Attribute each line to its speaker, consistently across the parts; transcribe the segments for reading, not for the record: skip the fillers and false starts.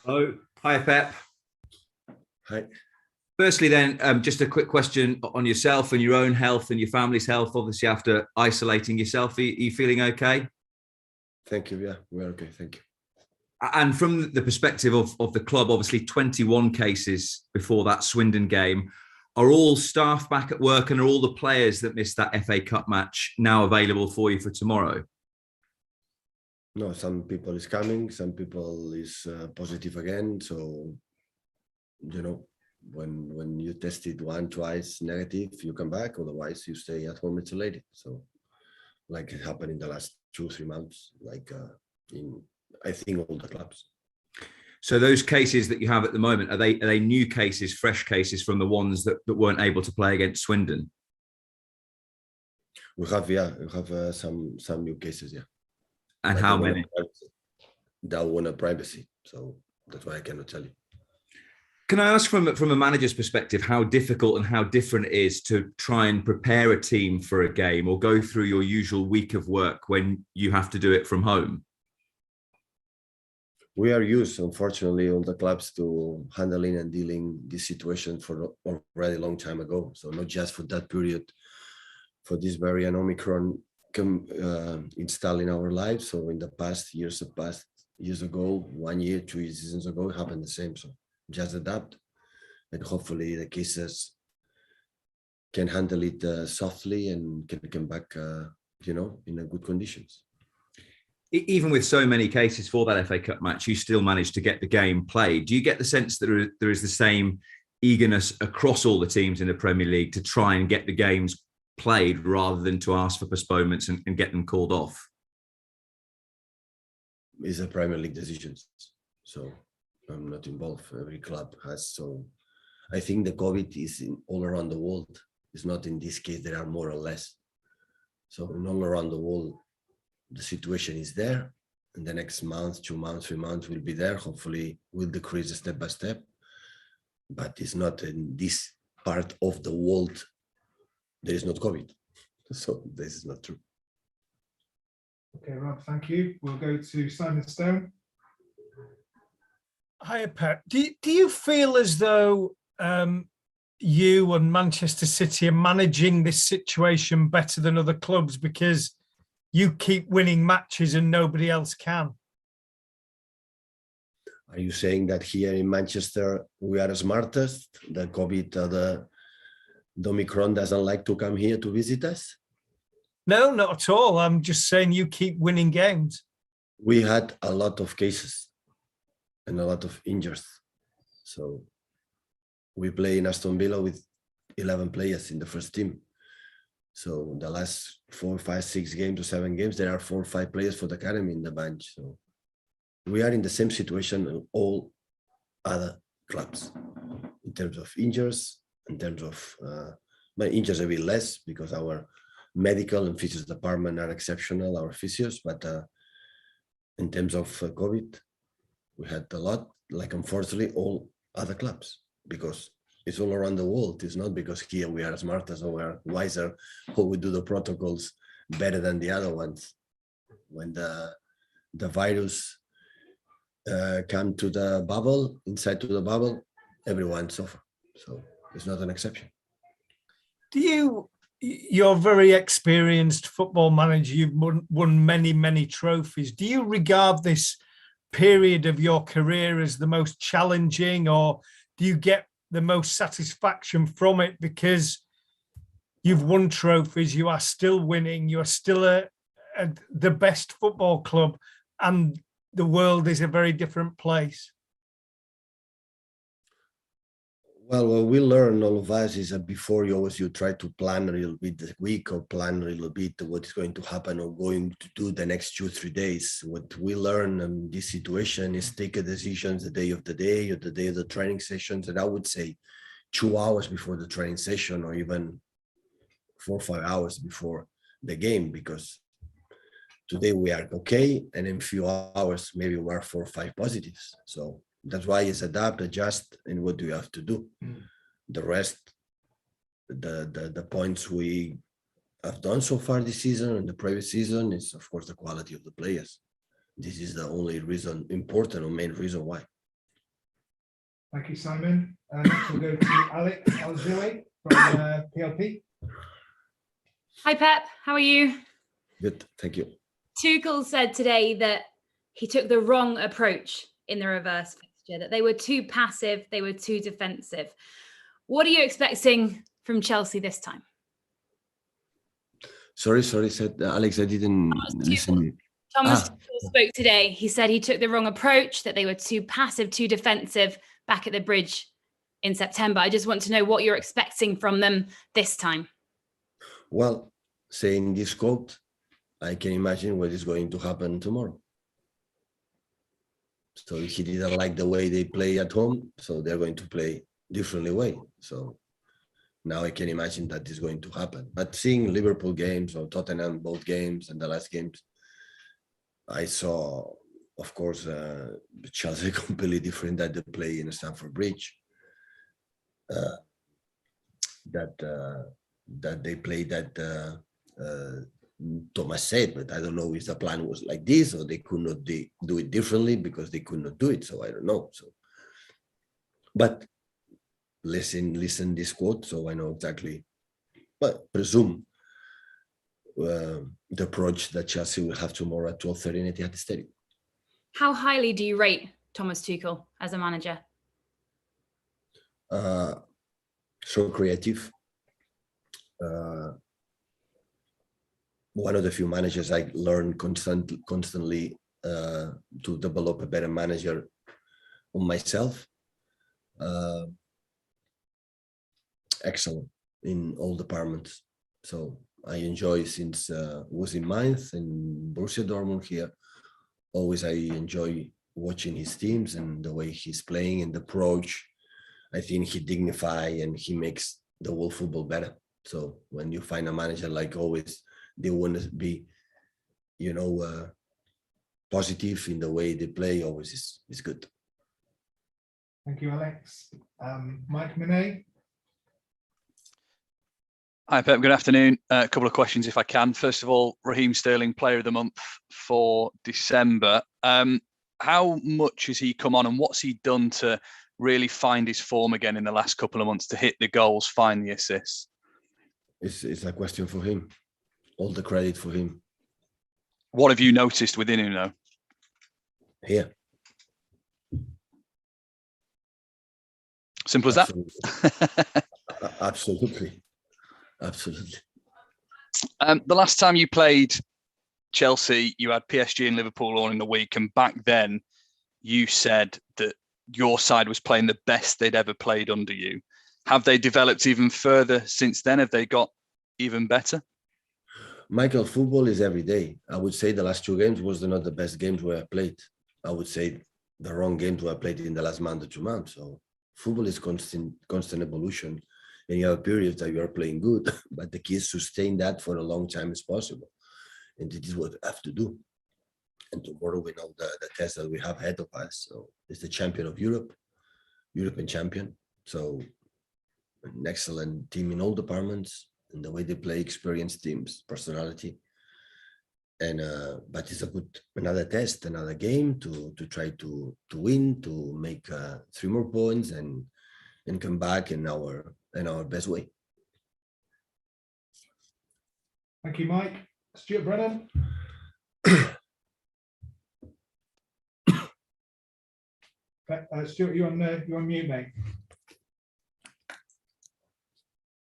Speaker 1: Hello. Hi, Pep.
Speaker 2: Hi.
Speaker 1: Firstly, then, just a quick question on yourself and your own health and your family's health. Obviously, after isolating yourself, are you feeling okay?
Speaker 2: Thank you. Yeah, we're okay. Thank you.
Speaker 1: And from the perspective of the club, obviously 21 cases before that Swindon game. Are all staff back at work and are all the players that missed that FA Cup match now available for you for tomorrow?
Speaker 2: No, some people is coming, some people is positive again. So, you know, when you test it one, twice negative, you come back. Otherwise, you stay at home isolated. So, like it happened in the last 2 3 months, in I think all the clubs.
Speaker 1: So those cases that you have at the moment, are they new cases, fresh cases from the ones that weren't able to play against Swindon?
Speaker 2: We have some new cases, yeah.
Speaker 1: And
Speaker 2: But
Speaker 1: how many?
Speaker 2: They want a privacy, so that's why I cannot tell you.
Speaker 1: Can I ask from a manager's perspective how difficult and how different it is to try and prepare a team for a game or go through your usual week of work when you have to do it from home?
Speaker 2: We are used, unfortunately, on the clubs to handling and dealing this situation for already a long time ago. So not just for that period, for this very Omicron installed in our lives. So in the past years ago, 1 year, 2 seasons ago, it happened the same. So just adapt, and hopefully the cases can handle it softly and can come back, in a good conditions.
Speaker 1: Even with so many cases for that FA Cup match, you still managed to get the game played. Do you get the sense that there is the same eagerness across all the teams in the Premier League to try and get the games played rather than to ask for postponements and get them called off?
Speaker 2: It's a Premier League decisions, so I'm not involved. Every club has. So I think the COVID is all around the world. It's not in this case there are more or less. So in all around the world, the situation is there. And the next month, 2 months, 3 months will be there. Hopefully, will decrease step by step. But it's not in this part of the world. There is not COVID, so this is not true.
Speaker 3: Okay, Rob, thank you. We'll go to Simon Stone.
Speaker 4: Hi, Pep. Do you feel as though you and Manchester City are managing this situation better than other clubs because you keep winning matches and nobody else can?
Speaker 2: Are you saying that here in Manchester we are the smartest? The COVID, the Omicron doesn't like to come here to visit us?
Speaker 4: No, not at all. I'm just saying you keep winning games.
Speaker 2: We had a lot of cases and a lot of injuries. So we play in Aston Villa with 11 players in the first team. So the last 4, 5, 6 games or 7 games, there are 4 or 5 players for the academy in the bench. So we are in the same situation in all other clubs in terms of injuries, in terms of but injuries a bit less because our medical and physios department are exceptional, our physios, but in terms of COVID, we had a lot, like unfortunately all other clubs, because it's all around the world. It's not because here we are smarter or we are wiser or we do the protocols better than the other ones. When the virus come to the bubble, inside to the bubble, everyone suffer. So it's not an exception.
Speaker 4: You're a very experienced football manager. You've won many, many trophies. Do you regard this period of your career as the most challenging, or do you get the most satisfaction from it because you've won trophies, you are still winning, you are still the best football club, and the world is a very different place?
Speaker 2: Well, what we learn, all of us, is that before you try to plan a little bit the week or plan a little bit what is going to happen or going to do the next 2 or 3 days. What we learn in this situation is take a decision the day of the day or the day of the training sessions. And I would say 2 hours before the training session or even 4 or 5 hours before the game, because today we are okay. And in a few hours, maybe we are 4 or 5 positives. So that's why it's adapt, adjust, and what do you have to do? The rest, the points we have done so far this season and the previous season is, of course, the quality of the players. This is the only reason, important or main reason why.
Speaker 3: Thank you, Simon. Next we'll go to Alex Alzili from PLP.
Speaker 5: Hi, Pep. How are you?
Speaker 2: Good, thank you.
Speaker 5: Tuchel said today that he took the wrong approach in the reverse fixture, that they were too passive, they were too defensive. What are you expecting from Chelsea this time?
Speaker 2: Sorry, said Alex, I didn't listen.
Speaker 5: Thomas Tuchel spoke today. He said he took the wrong approach, that they were too passive, too defensive back at the Bridge in September. I just want to know what you're expecting from them this time.
Speaker 2: Well, saying this quote, I can imagine what is going to happen tomorrow. So he didn't like the way they play at home, so they're going to play differently way. So now I can imagine that is going to happen. But seeing Liverpool games or Tottenham, both games and the last games, I saw, of course, Chelsea completely different that they play in Stamford Bridge. That they play that Thomas said, but I don't know if the plan was like this or they could not do it differently because they could not do it. So I don't know. So, but listen this quote, so I know exactly. But presume the approach that Chelsea will have tomorrow at 12:30 at the Stadium.
Speaker 5: How highly do you rate Thomas Tuchel as a manager?
Speaker 2: So creative. One of the few managers I learn constantly to develop a better manager on myself. Excellent in all departments. So I enjoy since was in Mainz and Borussia Dortmund here. Always I enjoy watching his teams and the way he's playing and the approach. I think he dignifies and he makes the whole football better. So when you find a manager like always, they want to be, positive in the way they play. Always is good.
Speaker 3: Thank you, Alex. Mike Monet.
Speaker 6: Hi, Pep. Good afternoon. A couple of questions, if I can. First of all, Raheem Sterling, Player of the Month for December. How much has he come on and what's he done to really find his form again in the last couple of months to hit the goals, find the assists?
Speaker 2: It's a question for him. All the credit for him.
Speaker 6: What have you noticed within him, though?
Speaker 2: Here.
Speaker 6: Simple as that?
Speaker 2: Absolutely.
Speaker 6: The last time you played Chelsea, you had PSG and Liverpool all in the week, and back then you said that your side was playing the best they'd ever played under you. Have they developed even further since then? Have they got even better?
Speaker 2: Michael, football is every day. I would say the last two games was not the best games where I played. I would say the wrong games where I played in the last month or 2 months. So football is constant evolution. And you have periods that you are playing good, but the key is to sustain that for a long time as possible. And this is what we have to do. And tomorrow we know the test that we have ahead of us. So it's the champion of Europe, European champion. So an excellent team in all departments and the way they play, experienced teams, personality. And but it's another test, another game to try to win, to make 3 more points and come back in our best way.
Speaker 3: Thank you, Mike. Stuart Brennan. Stuart, you're on mute, mate.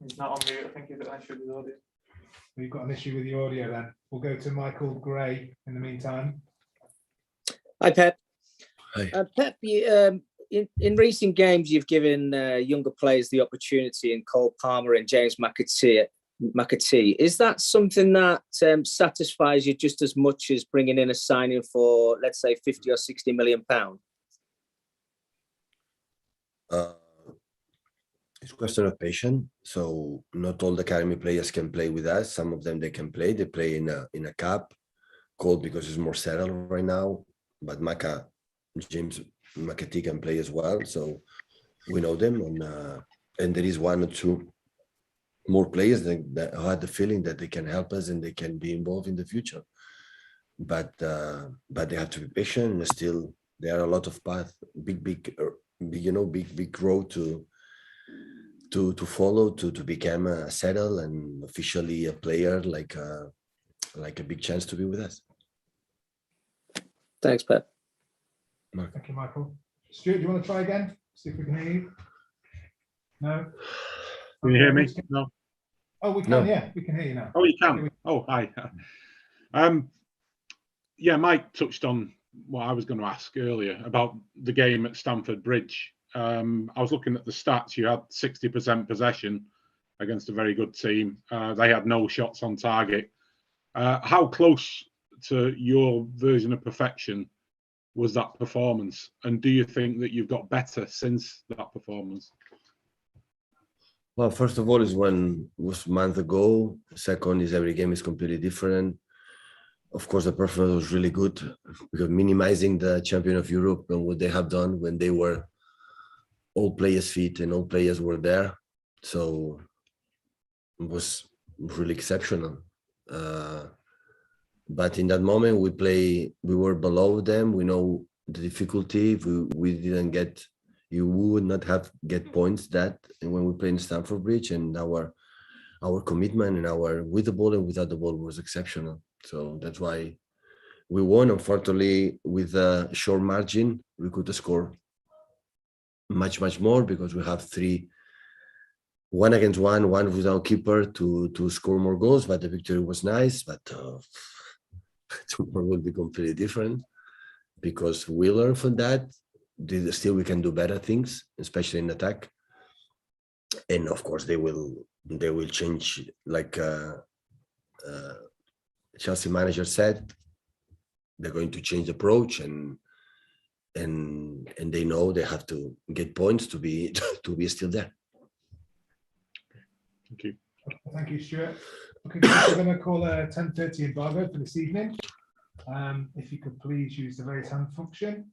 Speaker 7: He's not on mute. I think he's got an issue with the audio.
Speaker 3: We've got an issue with the audio then. We'll go to Michael Gray in the meantime.
Speaker 8: Hi, Pep.
Speaker 2: Hi.
Speaker 8: Pep, in recent games, you've given younger players the opportunity in Cole Palmer and James McAtee. Is that something that satisfies you just as much as bringing in a signing for, let's say, 50 or 60 million pounds?
Speaker 2: It's a question of patience. So not all the academy players can play with us. Some of them they can play. They play in a cup. Cole because it's more settled right now. But James McAtee can play as well. So we know them, and there is 1 or 2 more players that had the feeling that they can help us and they can be involved in the future. But they have to be patient. And still, there are a lot of big big road to follow to become a settle and officially a player, like a big chance to be with us.
Speaker 8: Thanks, Pep.
Speaker 3: Thank you, Michael. Stuart, do you want to try again? See if we can hear you. No.
Speaker 9: Can you hear me? No.
Speaker 3: Oh, we can.
Speaker 2: No.
Speaker 3: Yeah, we can hear you now.
Speaker 9: Oh, you can. Oh, hi. Yeah, Mike touched on what I was going to ask earlier about the game at Stamford Bridge. I was looking at the stats. You had 60% possession against a very good team. They had no shots on target. How close to your version of perfection was that performance? And do you think that you've got better since that performance?
Speaker 2: Well, first of all, is when was a month ago. Second is every game is completely different. Of course, the performance was really good because minimizing the champion of Europe and what they have done when they were all players fit and all players were there. So it was really exceptional. But in that moment, we were below them. We know the difficulty. If we didn't get, you would not have get points that when we play in Stamford Bridge, and our commitment and our with the ball and without the ball was exceptional. So that's why we won. Unfortunately, with a short margin, we could score much more because we have 1 against 1 without keeper to score more goals. But the victory was nice. But tomorrow will be completely different because we learn from that. Still, we can do better things, especially in attack. And of course, they will change, like Chelsea manager said. They're going to change the approach, and they know they have to get points to be still there.
Speaker 9: Thank you.
Speaker 3: Thank you, Stuart. Okay, guys, we're going to call a 10:30 embargo for this evening. If you could please use the raise hand function.